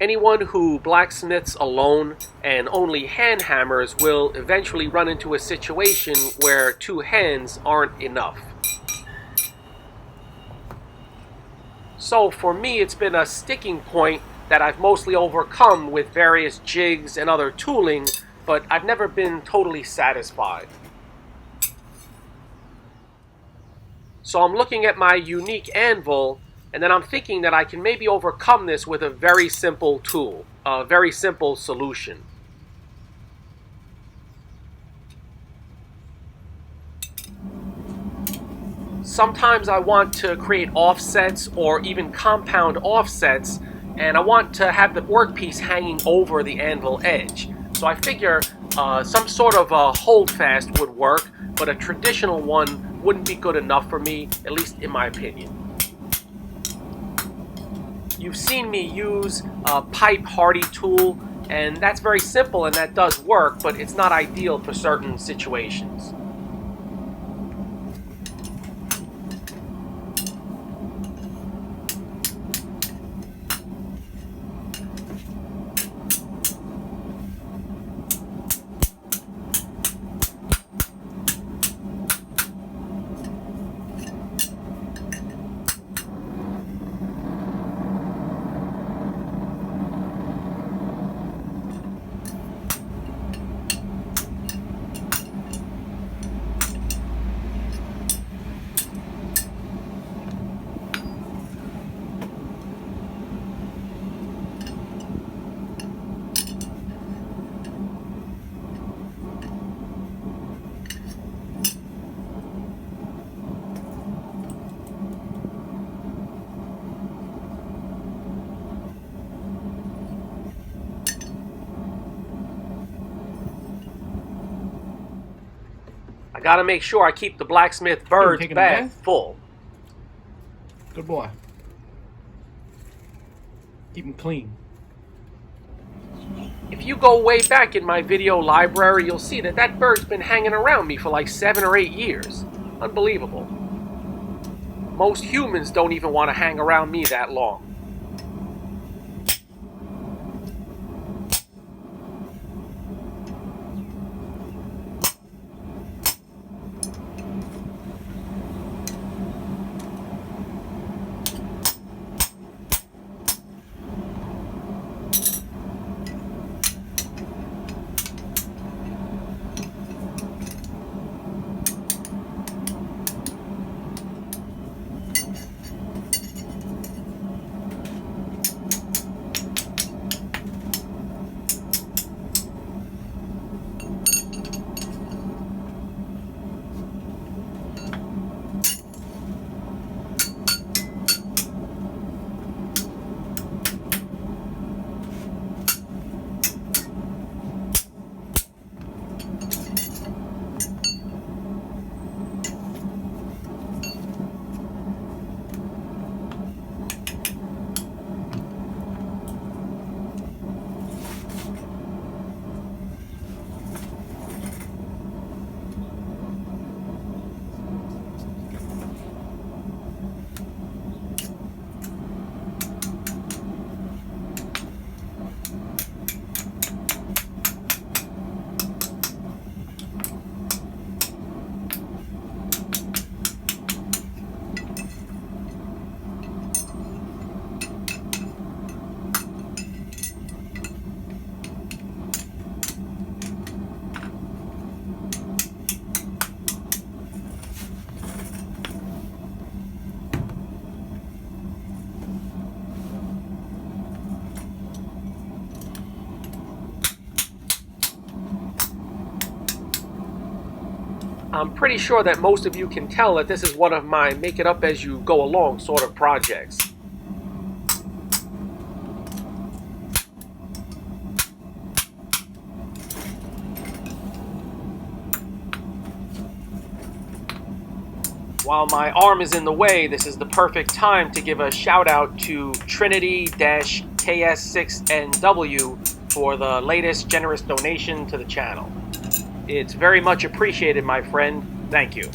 Anyone who blacksmiths alone and only hand hammers will eventually run into a situation where two hands aren't enough. So for me, it's been a sticking point that I've mostly overcome with various jigs and other tooling, but I've never been totally satisfied. So I'm looking at my unique anvil, and then I'm thinking that I can maybe overcome this with a very simple tool, a very simple solution. Sometimes I want to create offsets or even compound offsets, and I want to have the workpiece hanging over the anvil edge. So I figure some sort of a holdfast would work, but a traditional one wouldn't be good enough for me, at least in my opinion. You've seen me use a pipe hardy tool, and that's very simple and that does work, but it's not ideal for certain situations. I gotta make sure I keep the blacksmith bird's bag full. Good boy. Keep him clean. If you go way back in my video library, you'll see that that bird's been hanging around me for like 7 or 8 years. Unbelievable. Most humans don't even want to hang around me that long. I'm pretty sure that most of you can tell that this is one of my make it up as you go along sort of projects. While my arm is in the way, this is the perfect time to give a shout out to Trinity-KS6NW for the latest generous donation to the channel. It's very much appreciated, my friend. Thank you.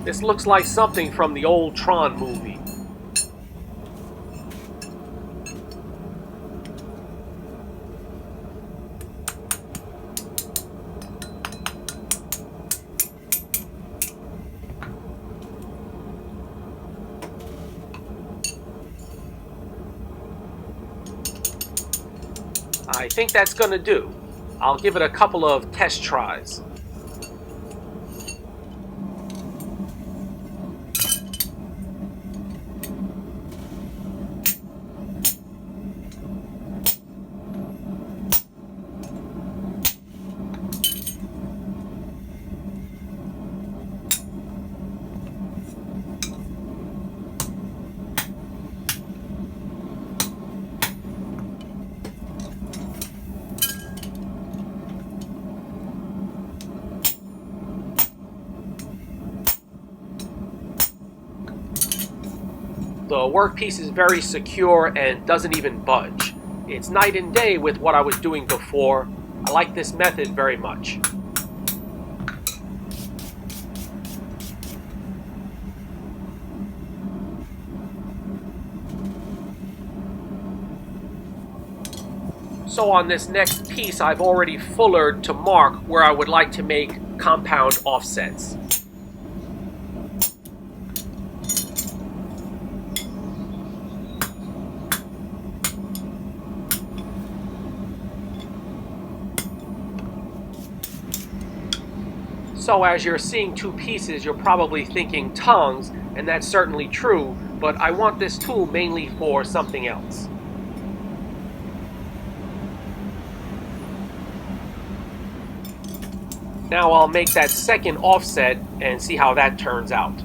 This looks like something from the old Tron movie. I think that's going to do. I'll give it a couple of test tries. The workpiece is very secure and doesn't even budge. It's night and day with what I was doing before. I like this method very much. So on this next piece, I've already fullered to mark where I would like to make compound offsets. So as you're seeing two pieces, you're probably thinking tongs, and that's certainly true, but I want this tool mainly for something else. Now I'll make that second offset and see how that turns out.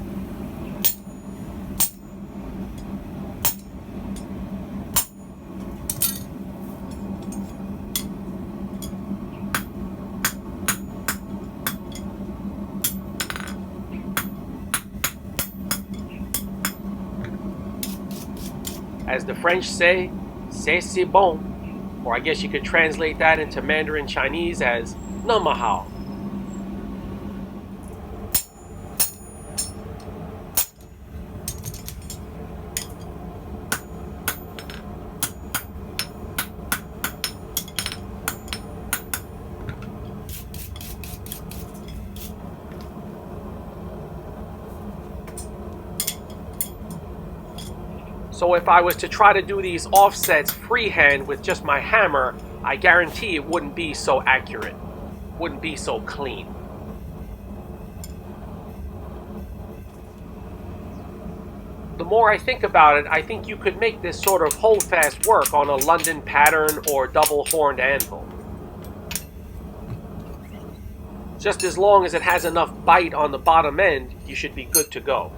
As the French say, c'est bon, or I guess you could translate that into Mandarin Chinese as 那么好. So if I was to try to do these offsets freehand with just my hammer, I guarantee it wouldn't be so accurate, wouldn't be so clean. The more I think about it, I think you could make this sort of holdfast work on a London pattern or double-horned anvil. Just as long as it has enough bite on the bottom end, you should be good to go.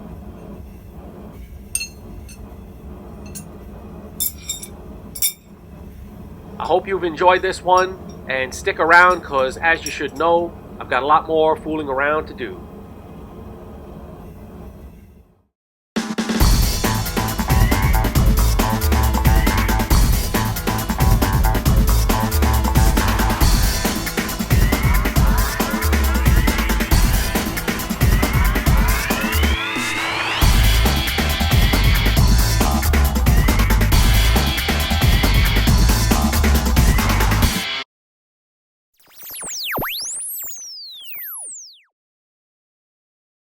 I hope you've enjoyed this one, and stick around because, as you should know, I've got a lot more fooling around to do.